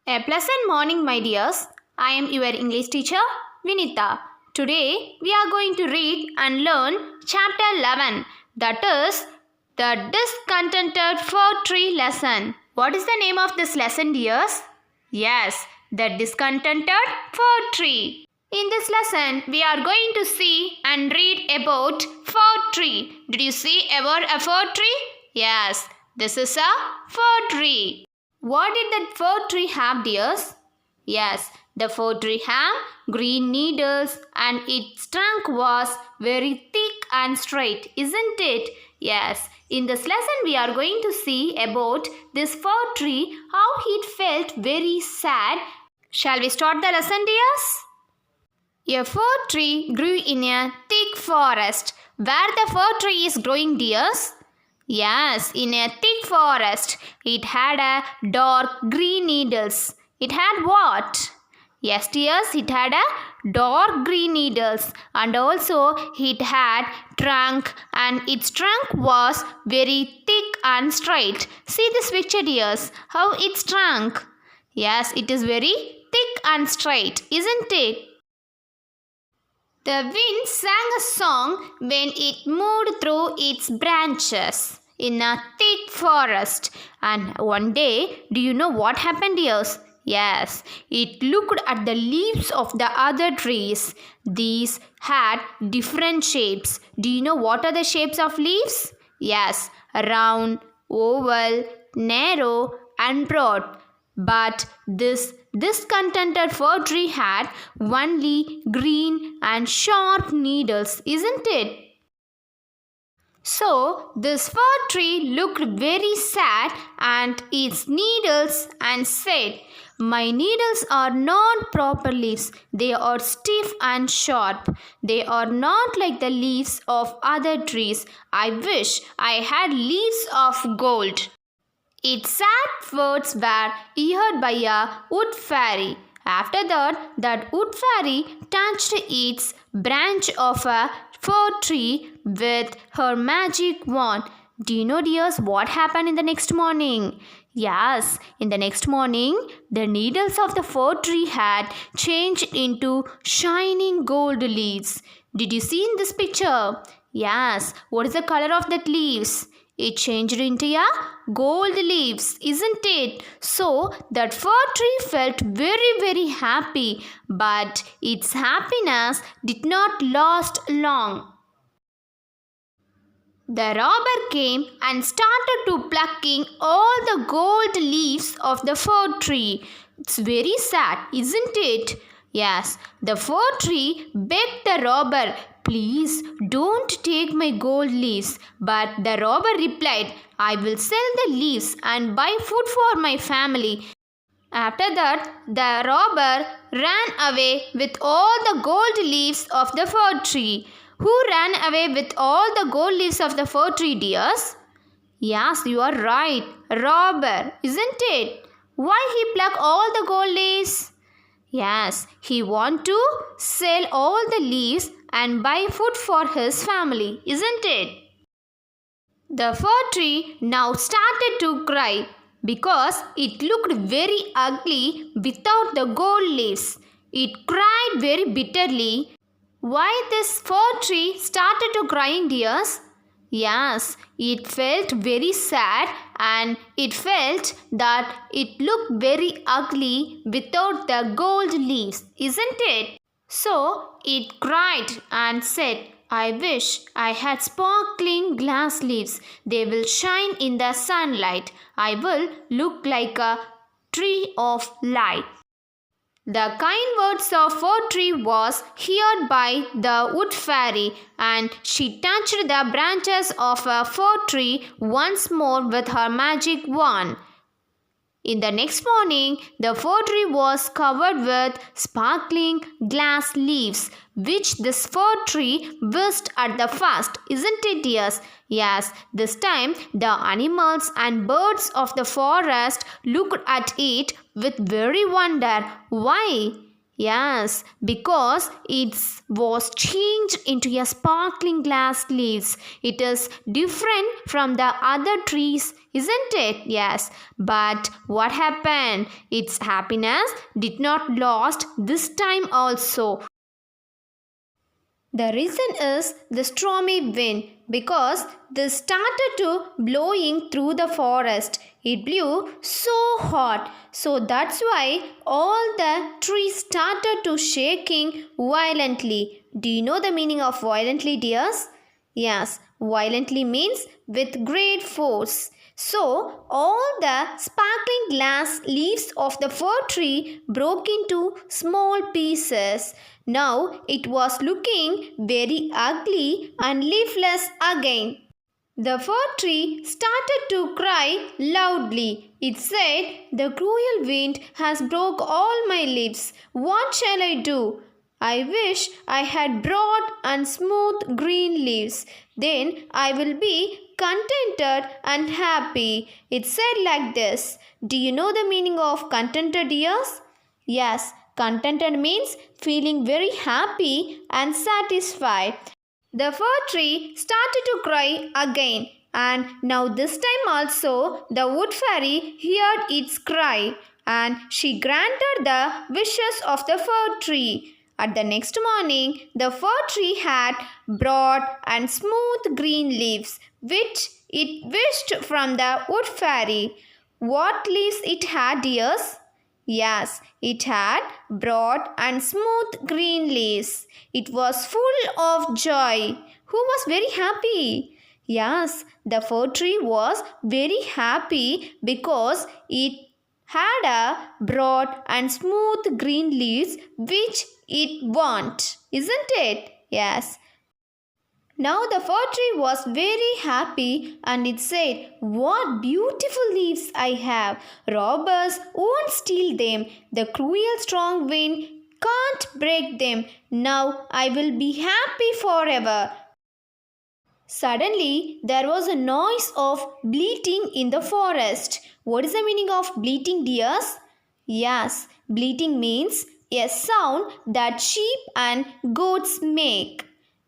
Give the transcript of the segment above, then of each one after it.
A pleasant morning, my dears. I am your English teacher, Vinita. Today, we are going to read and learn chapter 11, that is, the Discontented Fir Tree lesson. What is the name of this lesson, dears? Yes, the Discontented Fir Tree. In this lesson, we are going to see and read about fir tree. Did you see ever a fir tree? Yes, this is a fir tree. What did that fir tree have, dears? Yes, the fir tree had green needles and its trunk was very thick and straight, isn't it? Yes, in this lesson we are going to see about this fir tree, how it felt very sad. Shall we start the lesson, dears? A fir tree grew in a thick forest. Where the fir tree is growing, dears? Yes, in a thick forest. It had a dark green needles. It had what? Yes, dears, it had a dark green needles. And also it had trunk, and its trunk was very thick and straight. See this picture, dears, how its trunk. Yes, it is very thick and straight, isn't it? The wind sang a song when it moved through its branches in a thick forest. And one day, do you know what happened, dears? Yes, it looked at the leaves of the other trees. These had different shapes. Do you know what are the shapes of leaves? Yes, round, oval, narrow, and broad. But this discontented fir tree had only green and sharp needles, isn't it? So this fir tree looked very sad and its needles and said, "My needles are not proper leaves. They are stiff and sharp. They are not like the leaves of other trees. I wish I had leaves of gold." Its sad words were heard by a wood fairy. After that wood fairy touched its branch of a fir tree with her magic wand. Do you know, dears, what happened in the next morning? Yes, in the next morning, the needles of the fir tree had changed into shining gold leaves. Did you see in this picture? Yes, what is the color of that leaves? It changed into a gold leaves, isn't it? So that fir tree felt very happy, but its happiness did not last long. The robber came and started to plucking all the gold leaves of the fir tree. It's very sad, isn't it? Yes, the fir tree begged the robber, "Please don't take my gold leaves." But the robber replied, "I will sell the leaves and buy food for my family." After that, the robber ran away with all the gold leaves of the fir tree. Who ran away with all the gold leaves of the fir tree, dears? Yes, you are right. Robber, isn't it? Why he plucked all the gold leaves? Yes, he want to sell all the leaves and buy food for his family, isn't it? The fir tree now started to cry because it looked very ugly without the gold leaves. It cried very bitterly. Why this fir tree started to crying, dears? Yes, it felt very sad and it felt that it looked very ugly without the gold leaves, isn't it? So it cried and said, "I wish I had sparkling glass leaves. They will shine in the sunlight. I will look like a tree of light." The kind words of fir tree was heard by the wood fairy, and she touched the branches of a fir tree once more with her magic wand. In the next morning, the fir tree was covered with sparkling glass leaves, which this fir tree wished at the first, isn't it, dears? Yes, this time the animals and birds of the forest looked at it with very wonder. Why? Yes, because it was changed into a sparkling glass leaves. It is different from the other trees, isn't it? Yes. But what happened? Its happiness did not last this time also. The reason is the stormy wind because this started to blowing through the forest. It blew so hot. So that's why all the trees started to shaking violently. Do you know the meaning of violently, dears? Yes, violently means with great force. So, all the sparkling glass leaves of the fir tree broke into small pieces. Now it was looking very ugly and leafless again. The fir tree started to cry loudly. It said, "The cruel wind has broke all my leaves. What shall I do? I wish I had broad and smooth green leaves. Then I will be contented and happy." It said like this. Do you know the meaning of contented, dears? Yes, contented means feeling very happy and satisfied. The fir tree started to cry again, and now this time also the wood fairy heard its cry, and she granted the wishes of the fir tree. At the next morning, the fir tree had broad and smooth green leaves, which it wished from the wood fairy. What leaves it had, dears? Yes, it had broad and smooth green leaves. It was full of joy. Who was very happy? Yes, the fir tree was very happy because it had a broad and smooth green leaves which it want, isn't it? Yes. Now the fir tree was very happy and it said, "What beautiful leaves I have! Robbers won't steal them. The cruel strong wind can't break them. Now I will be happy forever." Suddenly, there was a noise of bleating in the forest. What is the meaning of bleating, dears? Yes, bleating means a sound that sheep and goats make.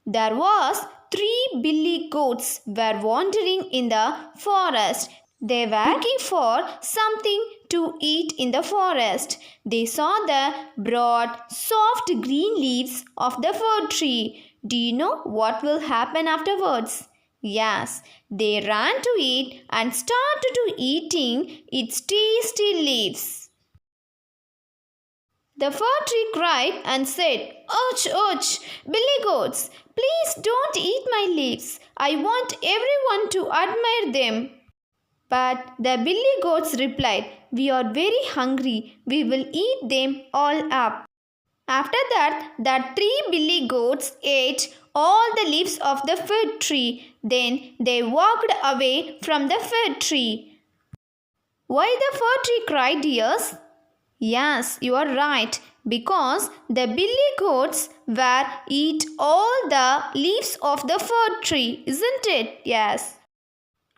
There was three billy goats were wandering in the forest. They were looking for something to eat in the forest. They saw the broad, soft green leaves of the fir tree. Do you know what will happen afterwards? Yes, they ran to it and started to eating its tasty leaves. The fir tree cried and said, "Ouch, ouch, billy goats, please don't eat my leaves. I want everyone to admire them." But the billy goats replied, "We are very hungry. We will eat them all up." After that, the three billy goats ate all the leaves of the fig tree. Then they walked away from the fig tree. Why the fir tree cried, dears? Yes, you are right. Because the billy goats were eat all the leaves of the fir tree, isn't it? Yes.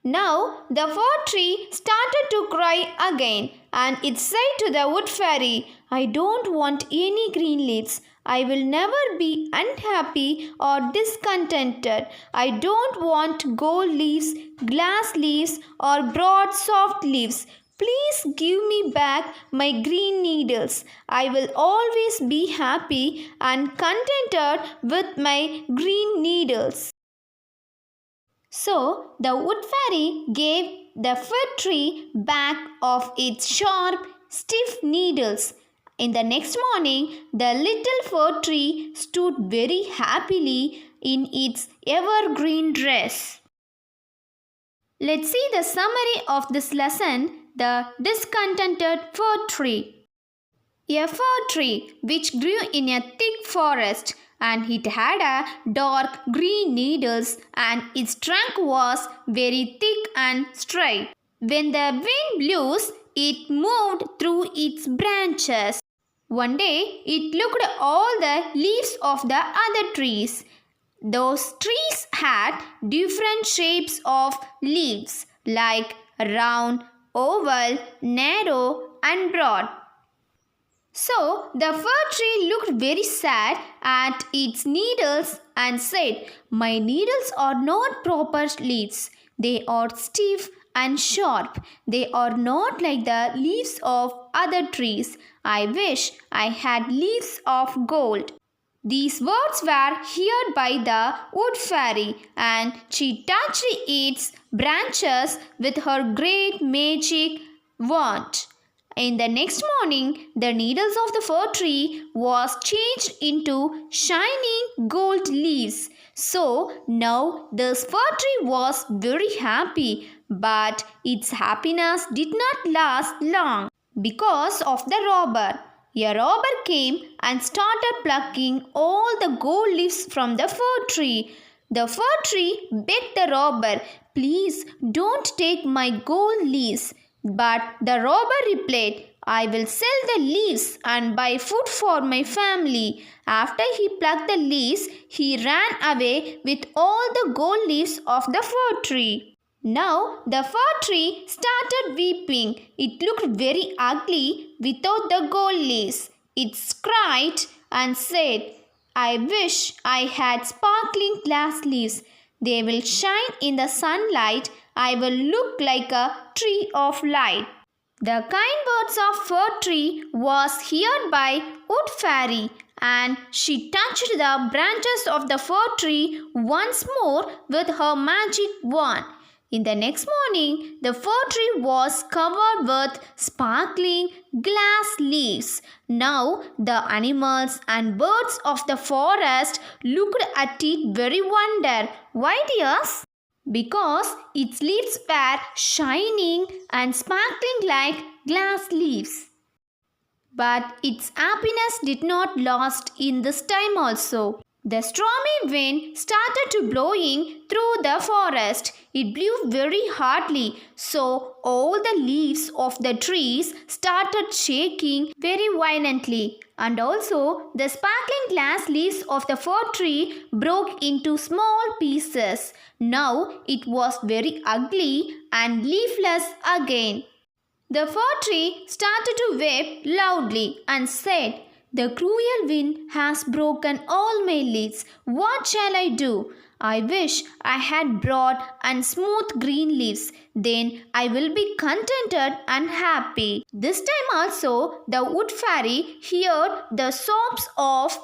Now the fir tree started to cry again, and it said to the wood fairy, "I don't want any green leaves. I will never be unhappy or discontented. I don't want gold leaves, glass leaves, or broad soft leaves. Please give me back my green needles. I will always be happy and contented with my green needles." So the wood fairy gave the fig tree back of its sharp, stiff needles. In the next morning, the little fir tree stood very happily in its evergreen dress. Let's see the summary of this lesson, the discontented fir tree. A fir tree which grew in a thick forest, and it had a dark green needles, and its trunk was very thick and straight. When the wind blew, it moved through its branches. One day it looked at all the leaves of the other trees. Those trees had different shapes of leaves, like round, oval, narrow, and broad. So the fir tree looked very sad at its needles and said, "My needles are not proper leaves. They are stiff and sharp. They are not like the leaves of other trees. I wish I had leaves of gold." These words were heard by the wood fairy, and she touched its branches with her great magic wand. In the next morning, the needles of the fir tree was changed into shining gold leaves. So now this fir tree was very happy, but its happiness did not last long because of the robber. A robber came and started plucking all the gold leaves from the fir tree. The fir tree begged the robber, "Please don't take my gold leaves." But the robber replied, "I will sell the leaves and buy food for my family." After he plucked the leaves, he ran away with all the gold leaves of the fir tree. Now the fir tree started weeping. It looked very ugly without the gold leaves. It cried and said, "I wish I had sparkling glass leaves. They will shine in the sunlight. I will look like a tree of light." The kind words of fir tree was heard by wood fairy, and she touched the branches of the fir tree once more with her magic wand. In the next morning, the fir tree was covered with sparkling glass leaves. Now the animals and birds of the forest looked at it very wonder. Why, dears? Because its leaves were shining and sparkling like glass leaves. But its happiness did not last in this time also. The stormy wind started to blowing through the forest. It blew very hardly, so all the leaves of the trees started shaking very violently. And also the sparkling glass leaves of the fir tree broke into small pieces. Now it was very ugly and leafless again. The fir tree started to weep loudly and said, "The cruel wind has broken all my leaves. What shall I do? I wish I had broad and smooth green leaves. Then I will be contented and happy." This time also the wood fairy heard the sobs of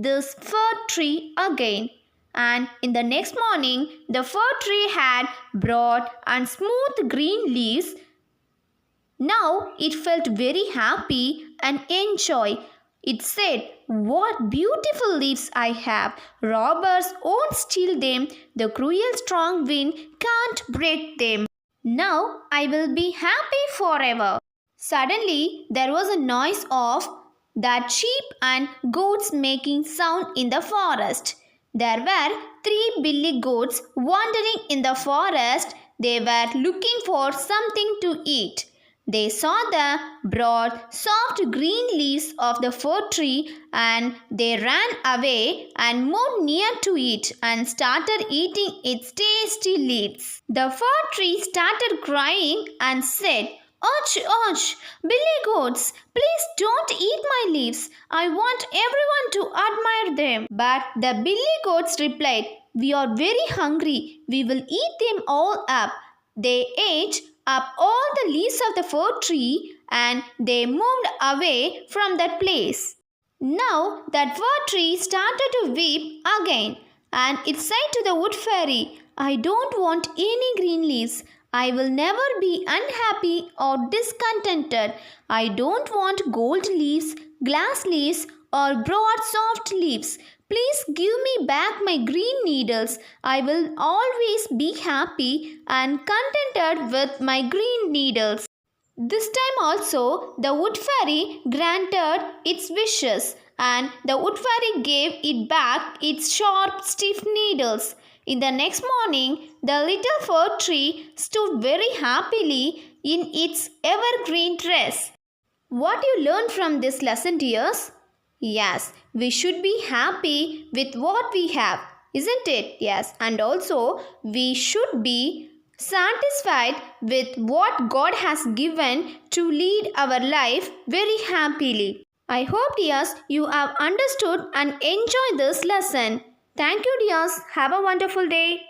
this fir tree again. And in the next morning, the fir tree had broad and smooth green leaves. Now it felt very happy and enjoy. It said, "What beautiful leaves I have. Robbers won't steal them. The cruel strong wind can't break them. Now I will be happy forever." Suddenly there was a noise of that sheep and goats making sound in the forest. There were 3 billy goats wandering in the forest. They were looking for something to eat. They saw the broad, soft green leaves of the fir tree, and they ran away and moved near to it and started eating its tasty leaves. The fir tree started crying and said, "Ouch, ouch, billy goats, please don't eat my leaves. I want everyone to admire them." But the billy goats replied, "We are very hungry. We will eat them all up." They ate up all the leaves of the fir tree and they moved away from that place. Now that fir tree started to weep again, and it said to the wood fairy, "I don't want any green leaves. I will never be unhappy or discontented. I don't want gold leaves, glass leaves, or broad soft leaves. Please give me back my green needles. I will always be happy and contented with my green needles." This time also the wood fairy granted its wishes, and the wood fairy gave it back its sharp stiff needles. In the next morning, the little fir tree stood very happily in its evergreen dress. What you learned from this lesson, dears? Yes, we should be happy with what we have, isn't it? Yes, and also we should be satisfied with what God has given to lead our life very happily. I hope, dears, you have understood and enjoyed this lesson. Thank you, dears. Have a wonderful day.